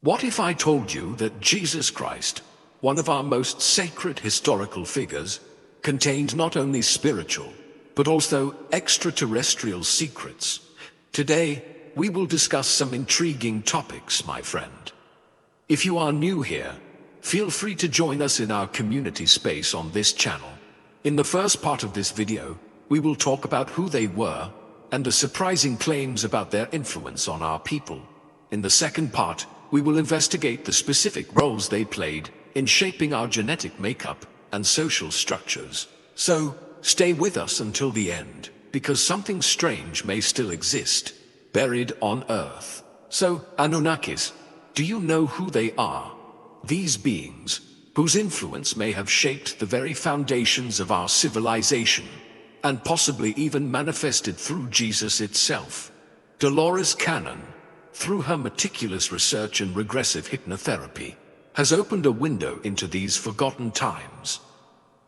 What if I told you that Jesus Christ, one of our most sacred historical figures, contained not only spiritual, but also extraterrestrial secrets? Today, we will discuss some intriguing topics, my friend. If you are new here, feel free to join us in our community space on this channel. In the first part of this video, we will talk about who they were and the surprising claims about their influence on our people. In the second part, we will investigate the specific roles they played in shaping our genetic makeup and social structures. So, stay with us until the end, because something strange may still exist, buried on Earth. So, Anunnakis, do you know who they are? These beings, whose influence may have shaped the very foundations of our civilization, and possibly even manifested through Jesus itself. Dolores Cannon, through her meticulous research and regressive hypnotherapy, has opened a window into these forgotten times.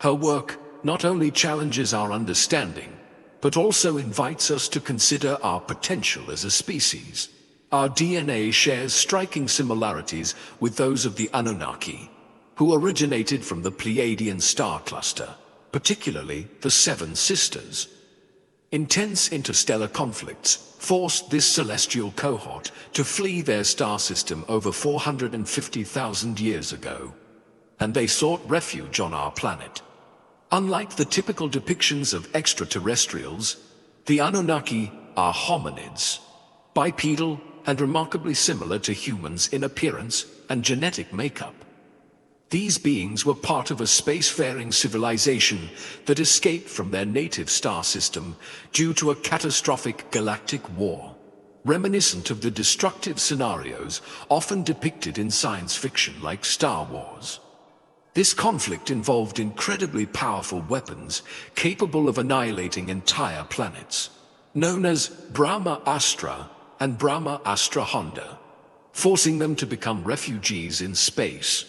Her work not only challenges our understanding, but also invites us to consider our potential as a species. Our DNA shares striking similarities with those of the Anunnaki, who originated from the Pleiadian star cluster, particularly the Seven Sisters. Intense interstellar conflicts forced this celestial cohort to flee their star system over 450,000 years ago, and they sought refuge on our planet. Unlike the typical depictions of extraterrestrials, the Anunnaki are hominids, bipedal and remarkably similar to humans in appearance and genetic makeup. These beings were part of a spacefaring civilization that escaped from their native star system due to a catastrophic galactic war, reminiscent of the destructive scenarios often depicted in science fiction like Star Wars. This conflict involved incredibly powerful weapons capable of annihilating entire planets, known as Brahma Astra and Brahma Astra Honda, forcing them to become refugees in space.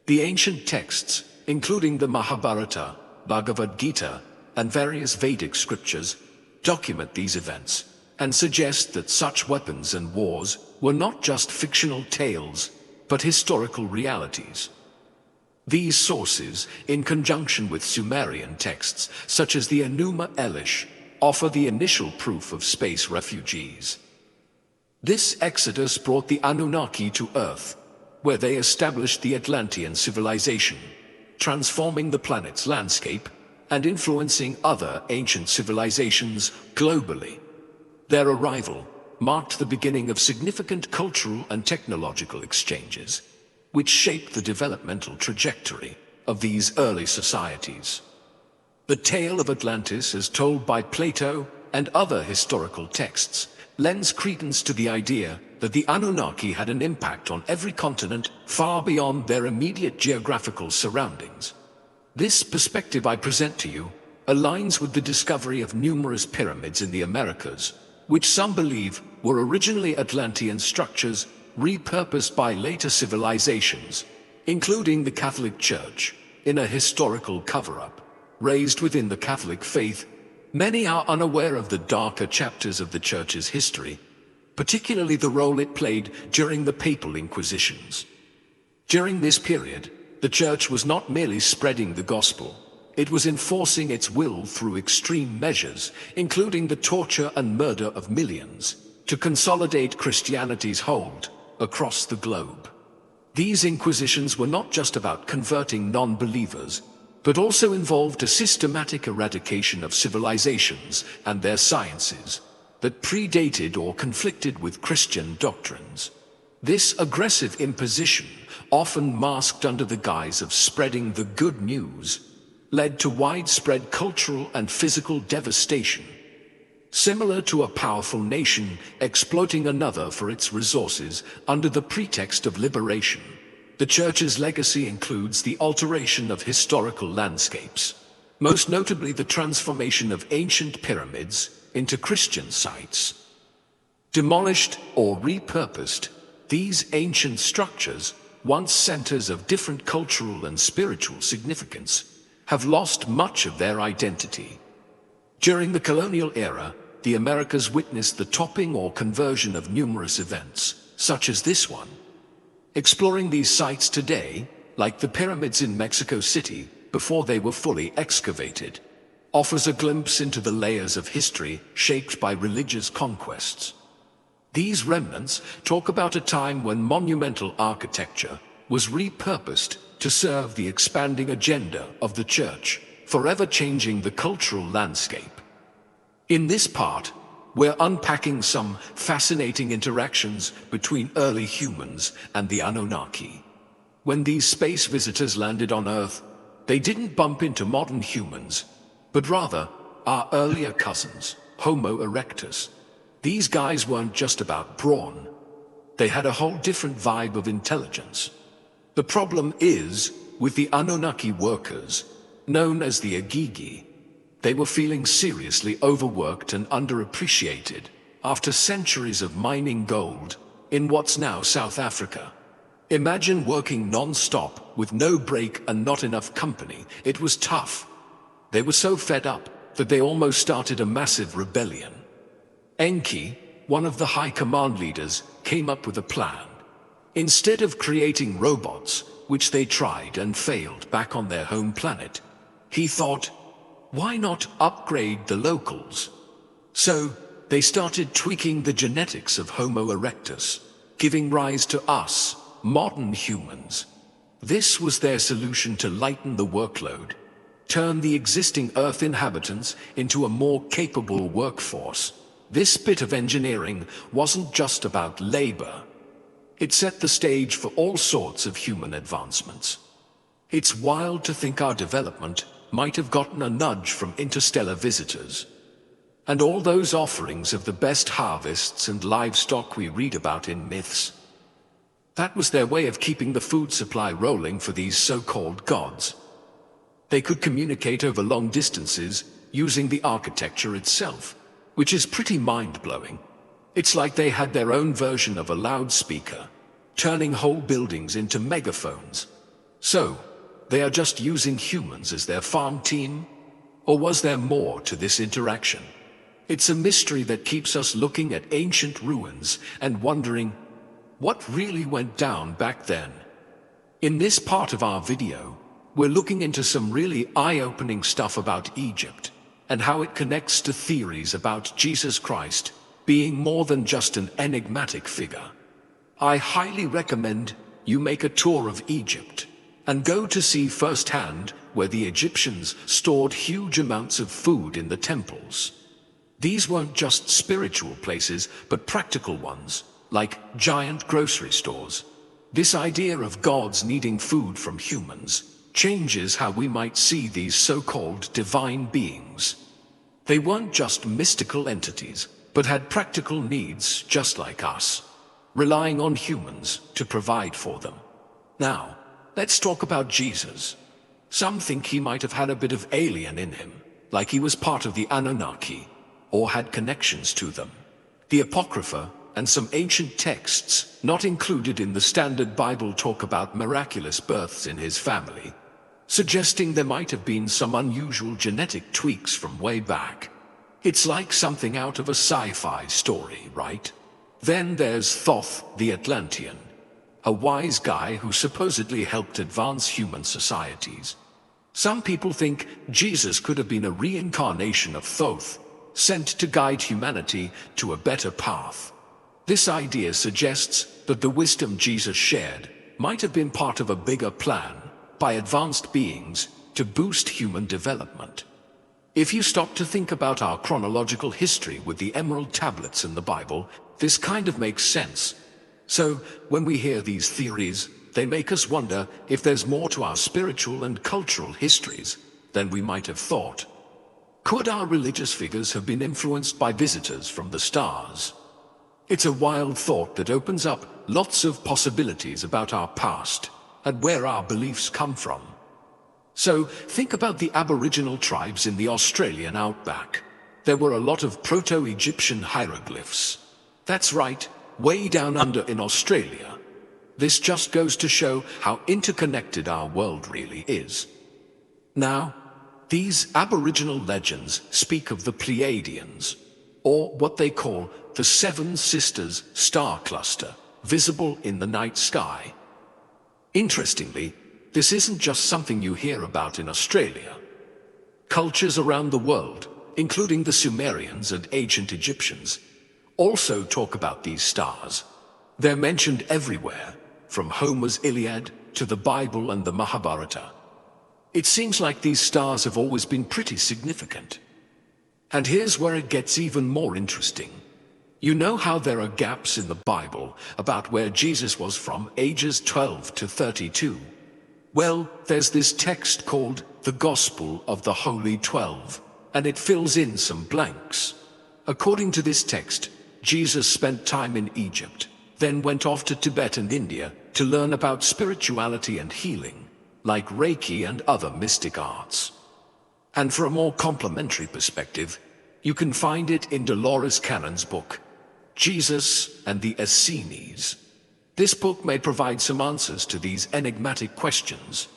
The ancient texts, including the Mahabharata, Bhagavad Gita, and various Vedic scriptures, document these events and suggest that such weapons and wars were not just fictional tales, but historical realities. These sources, in conjunction with Sumerian texts such as the Enuma Elish, offer the initial proof of space refugees. This exodus brought the Anunnaki to Earth, where they established the Atlantean civilization, transforming the planet's landscape and influencing other ancient civilizations globally. Their arrival marked the beginning of significant cultural and technological exchanges, which shaped the developmental trajectory of these early societies. The tale of Atlantis, as told by Plato and other historical texts, lends credence to the idea that the Anunnaki had an impact on every continent far beyond their immediate geographical surroundings. This perspective I present to you aligns with the discovery of numerous pyramids in the Americas, which some believe were originally Atlantean structures repurposed by later civilizations, including the Catholic Church, in a historical cover-up. Raised within the Catholic faith, many are unaware of the darker chapters of the Church's history, particularly the role it played during the Papal Inquisitions. During this period, the Church was not merely spreading the gospel, it was enforcing its will through extreme measures, including the torture and murder of millions, to consolidate Christianity's hold across the globe. These inquisitions were not just about converting non-believers, but also involved a systematic eradication of civilizations and their sciences that predated or conflicted with Christian doctrines. This aggressive imposition, often masked under the guise of spreading the good news, led to widespread cultural and physical devastation. Similar to a powerful nation exploiting another for its resources under the pretext of liberation, the Church's legacy includes the alteration of historical landscapes, most notably the transformation of ancient pyramids into Christian sites. Demolished or repurposed, these ancient structures, once centers of different cultural and spiritual significance, have lost much of their identity. During the colonial era, the Americas witnessed the topping or conversion of numerous events, such as this one. Exploring these sites today, like the pyramids in Mexico City before they were fully excavated, offers a glimpse into the layers of history shaped by religious conquests. These remnants talk about a time when monumental architecture was repurposed to serve the expanding agenda of the church, forever changing the cultural landscape. In this part, we're unpacking some fascinating interactions between early humans and the Anunnaki. When these space visitors landed on Earth, they didn't bump into modern humans, but rather our earlier cousins, Homo erectus. These guys weren't just about brawn. They had a whole different vibe of intelligence. The problem is, with the Anunnaki workers, known as the Agigi, they were feeling seriously overworked and underappreciated after centuries of mining gold in what's now South Africa. Imagine working non-stop with no break and not enough company. It was tough. They were so fed up that they almost started a massive rebellion. Enki, one of the high command leaders, came up with a plan. Instead of creating robots, which they tried and failed back on their home planet, he thought, why not upgrade the locals? So, they started tweaking the genetics of Homo erectus, giving rise to us, modern humans. This was their solution to lighten the workload, turn the existing Earth inhabitants into a more capable workforce. This bit of engineering wasn't just about labor. It set the stage for all sorts of human advancements. It's wild to think our development might have gotten a nudge from interstellar visitors. And all those offerings of the best harvests and livestock we read about in myths. That was their way of keeping the food supply rolling for these so-called gods. They could communicate over long distances using the architecture itself, which is pretty mind-blowing. It's like they had their own version of a loudspeaker, turning whole buildings into megaphones. So, they are just using humans as their farm team? Or was there more to this interaction? It's a mystery that keeps us looking at ancient ruins and wondering, what really went down back then? In this part of our video, we're looking into some really eye-opening stuff about Egypt and how it connects to theories about Jesus Christ being more than just an enigmatic figure. I highly recommend you make a tour of Egypt and go to see firsthand where the Egyptians stored huge amounts of food in the temples. These weren't just spiritual places, but practical ones, like giant grocery stores. This idea of gods needing food from humans changes how we might see these so-called divine beings. They weren't just mystical entities, but had practical needs just like us, relying on humans to provide for them. Now, let's talk about Jesus. Some think he might have had a bit of alien in him, like he was part of the Anunnaki, or had connections to them. The Apocrypha and some ancient texts not included in the standard Bible talk about miraculous births in his family, suggesting there might have been some unusual genetic tweaks from way back. It's like something out of a sci-fi story, right? Then there's Thoth the Atlantean, a wise guy who supposedly helped advance human societies. Some people think Jesus could have been a reincarnation of Thoth, sent to guide humanity to a better path. This idea suggests that the wisdom Jesus shared might have been part of a bigger plan by advanced beings to boost human development. If you stop to think about our chronological history with the Emerald Tablets in the Bible, this kind of makes sense. So, when we hear these theories, they make us wonder if there's more to our spiritual and cultural histories than we might have thought. Could our religious figures have been influenced by visitors from the stars? It's a wild thought that opens up lots of possibilities about our past and where our beliefs come from. So, think about the Aboriginal tribes in the Australian outback. There were a lot of Proto-Egyptian hieroglyphs. That's right, way down under in Australia. This just goes to show how interconnected our world really is. Now, these Aboriginal legends speak of the Pleiadians, or what they call the Seven Sisters star cluster, visible in the night sky. Interestingly, this isn't just something you hear about in Australia. Cultures around the world, including the Sumerians and ancient Egyptians, also talk about these stars. They're mentioned everywhere, from Homer's Iliad to the Bible and the Mahabharata. It seems like these stars have always been pretty significant. And here's where it gets even more interesting. You know how there are gaps in the Bible about where Jesus was from ages 12 to 32? Well, there's this text called the Gospel of the Holy 12, and it fills in some blanks. According to this text, Jesus spent time in Egypt, then went off to Tibet and India to learn about spirituality and healing, like Reiki and other mystic arts. And for a more complimentary perspective, you can find it in Dolores Cannon's book, Jesus and the Essenes. This book may provide some answers to these enigmatic questions.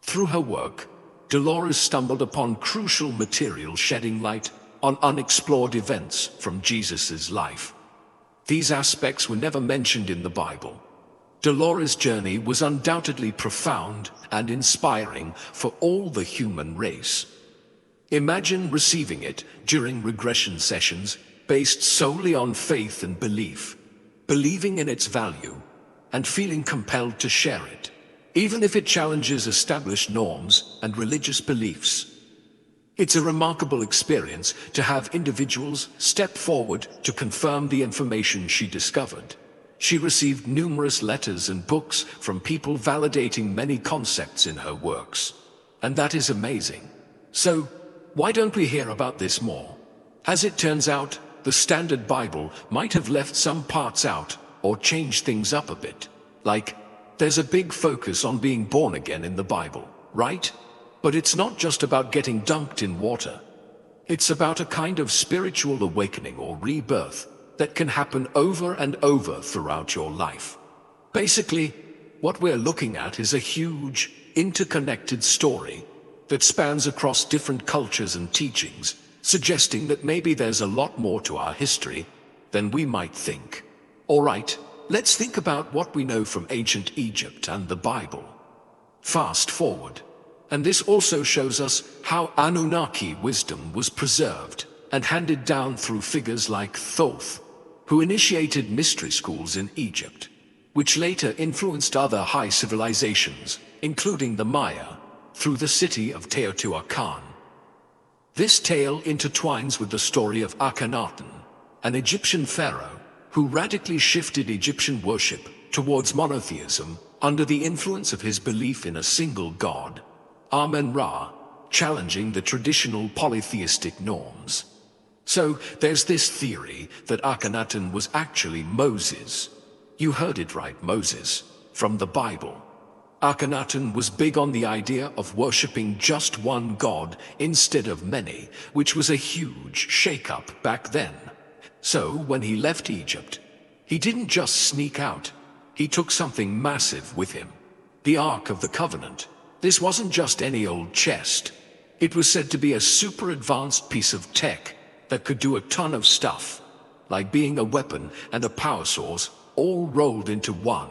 Through her work, Dolores stumbled upon crucial material shedding light on unexplored events from Jesus' life. These aspects were never mentioned in the Bible. Dolores' journey was undoubtedly profound and inspiring for all the human race. Imagine receiving it during regression sessions based solely on faith and belief, believing in its value, and feeling compelled to share it, even if it challenges established norms and religious beliefs. It's a remarkable experience to have individuals step forward to confirm the information she discovered. She received numerous letters and books from people validating many concepts in her works. And that is amazing. So, why don't we hear about this more? As it turns out, the Standard Bible might have left some parts out or changed things up a bit. Like, there's a big focus on being born again in the Bible, right? But it's not just about getting dunked in water. It's about a kind of spiritual awakening or rebirth that can happen over and over throughout your life. Basically, what we're looking at is a huge, interconnected story that spans across different cultures and teachings, suggesting that maybe there's a lot more to our history than we might think. All right, let's think about what we know from ancient Egypt and the Bible. Fast forward. And this also shows us how Anunnaki wisdom was preserved and handed down through figures like Thoth, who initiated mystery schools in Egypt, which later influenced other high civilizations, including the Maya, through the city of Teotihuacan. This tale intertwines with the story of Akhenaten, an Egyptian pharaoh who radically shifted Egyptian worship towards monotheism under the influence of his belief in a single god, Amen-Ra, challenging the traditional polytheistic norms. So there's this theory that Akhenaten was actually Moses. You heard it right, Moses, from the Bible. Akhenaten was big on the idea of worshipping just one god instead of many, which was a huge shake-up back then. So when he left Egypt, he didn't just sneak out. He took something massive with him, the Ark of the Covenant. This wasn't just any old chest. It was said to be a super advanced piece of tech that could do a ton of stuff, like being a weapon and a power source all rolled into one.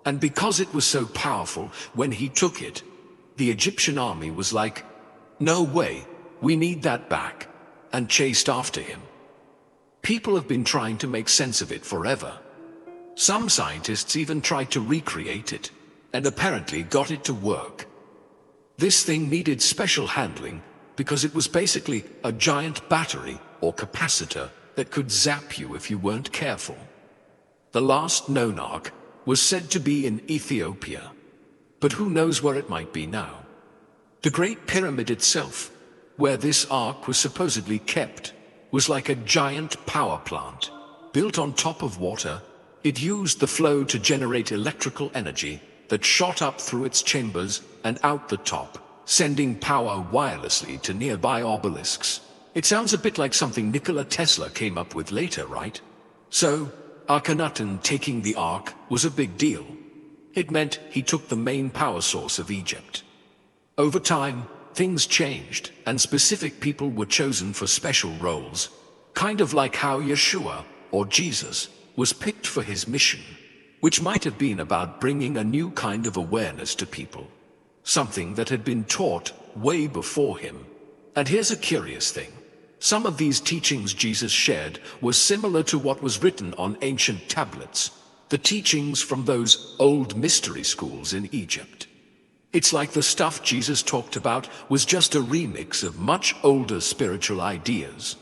And because it was so powerful, when he took it, the Egyptian army was like, "No way, we need that back," and chased after him. People have been trying to make sense of it forever. Some scientists even tried to recreate it, and apparently got it to work. This thing needed special handling because it was basically a giant battery or capacitor that could zap you if you weren't careful. The last known ark was said to be in Ethiopia, but who knows where it might be now. The Great Pyramid itself, where this ark was supposedly kept, was like a giant power plant, built on top of water. It used the flow to generate electrical energy that shot up through its chambers and out the top, sending power wirelessly to nearby obelisks. It sounds a bit like something Nikola Tesla came up with later, right? So, Akhenaten taking the Ark was a big deal. It meant he took the main power source of Egypt. Over time, things changed, and specific people were chosen for special roles, kind of like how Yeshua, or Jesus, was picked for his mission, which might have been about bringing a new kind of awareness to people, something that had been taught way before him. And here's a curious thing. Some of these teachings Jesus shared were similar to what was written on ancient tablets, the teachings from those old mystery schools in Egypt. It's like the stuff Jesus talked about was just a remix of much older spiritual ideas.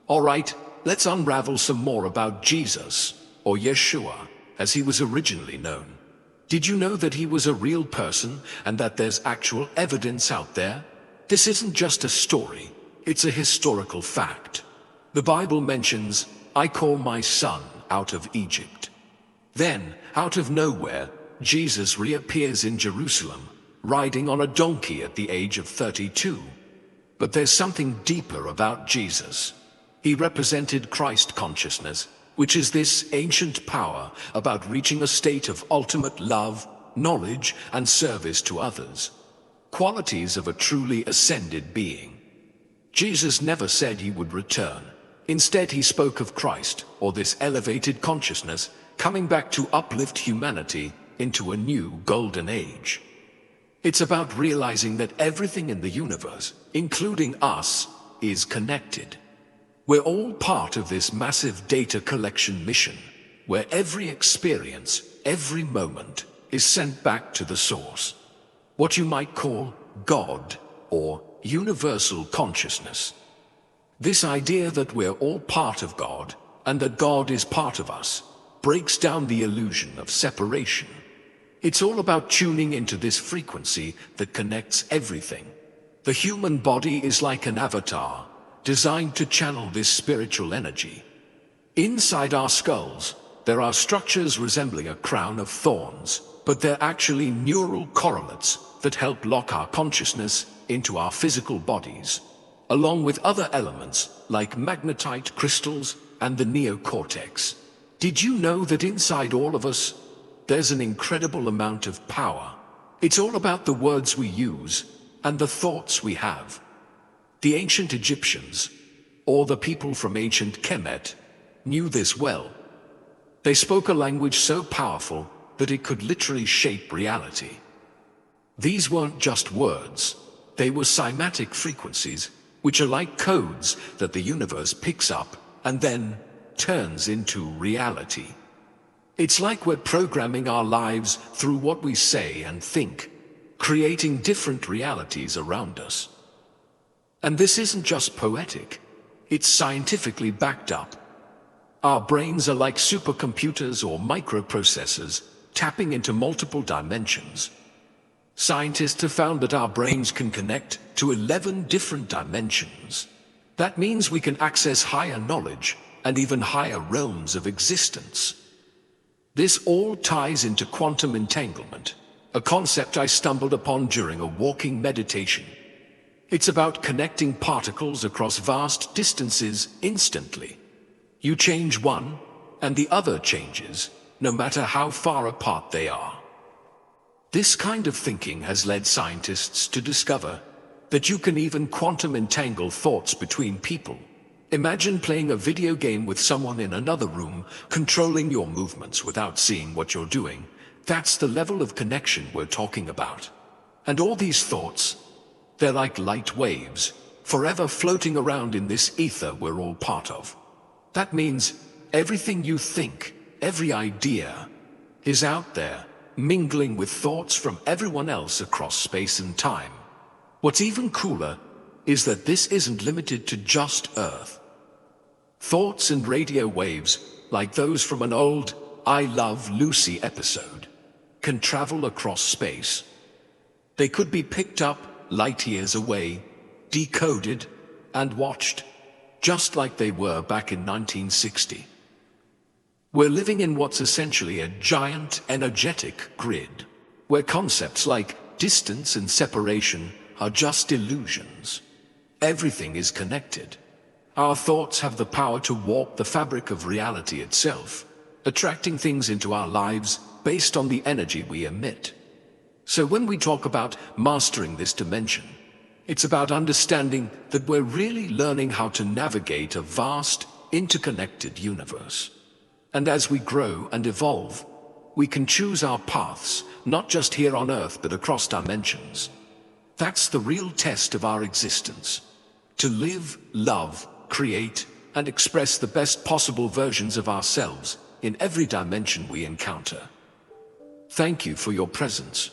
All right, let's unravel some more about Jesus, or Yeshua, as he was originally known. Did you know that he was a real person and that there's actual evidence out there? This isn't just a story, it's a historical fact. The Bible mentions, "I call my son out of Egypt." Then, out of nowhere, Jesus reappears in Jerusalem, riding on a donkey at the age of 32. But there's something deeper about Jesus. He represented Christ consciousness, which is this ancient power about reaching a state of ultimate love, knowledge, and service to others. Qualities of a truly ascended being. Jesus never said he would return. Instead, he spoke of Christ, or this elevated consciousness, coming back to uplift humanity into a new golden age. It's about realizing that everything in the universe, including us, is connected. We're all part of this massive data collection mission, where every experience, every moment, is sent back to the source. What you might call God, or universal consciousness. This idea that we're all part of God, and that God is part of us, breaks down the illusion of separation. It's all about tuning into this frequency that connects everything. The human body is like an avatar, designed to channel this spiritual energy. Inside our skulls, there are structures resembling a crown of thorns, but they're actually neural correlates that help lock our consciousness into our physical bodies, along with other elements like magnetite crystals and the neocortex. Did you know that inside all of us, there's an incredible amount of power? It's all about the words we use and the thoughts we have. The ancient Egyptians, or the people from ancient Kemet, knew this well. They spoke a language so powerful that it could literally shape reality. These weren't just words, they were cymatic frequencies, which are like codes that the universe picks up and then turns into reality. It's like we're programming our lives through what we say and think, creating different realities around us. And this isn't just poetic, it's scientifically backed up. Our brains are like supercomputers or microprocessors, tapping into multiple dimensions. Scientists have found that our brains can connect to 11 different dimensions. That means we can access higher knowledge and even higher realms of existence. This all ties into quantum entanglement, a concept I stumbled upon during a walking meditation. It's about connecting particles across vast distances instantly. You change one, and the other changes, no matter how far apart they are. This kind of thinking has led scientists to discover that you can even quantum entangle thoughts between people. Imagine playing a video game with someone in another room, controlling your movements without seeing what you're doing. That's the level of connection we're talking about. And all these thoughts, they're like light waves, forever floating around in this ether we're all part of. That means everything you think, every idea, is out there, mingling with thoughts from everyone else across space and time. What's even cooler is that this isn't limited to just Earth. Thoughts and radio waves, like those from an old I Love Lucy episode, can travel across space. They could be picked up light years away, decoded, and watched, just like they were back in 1960. We're living in what's essentially a giant energetic grid, where concepts like distance and separation are just illusions. Everything is connected. Our thoughts have the power to warp the fabric of reality itself, attracting things into our lives based on the energy we emit. So when we talk about mastering this dimension, it's about understanding that we're really learning how to navigate a vast, interconnected universe. And as we grow and evolve, We can choose our paths, not just here on Earth but across dimensions. That's the real test of our existence. To live, love, create, and express the best possible versions of ourselves in every dimension we encounter. Thank you for your presence.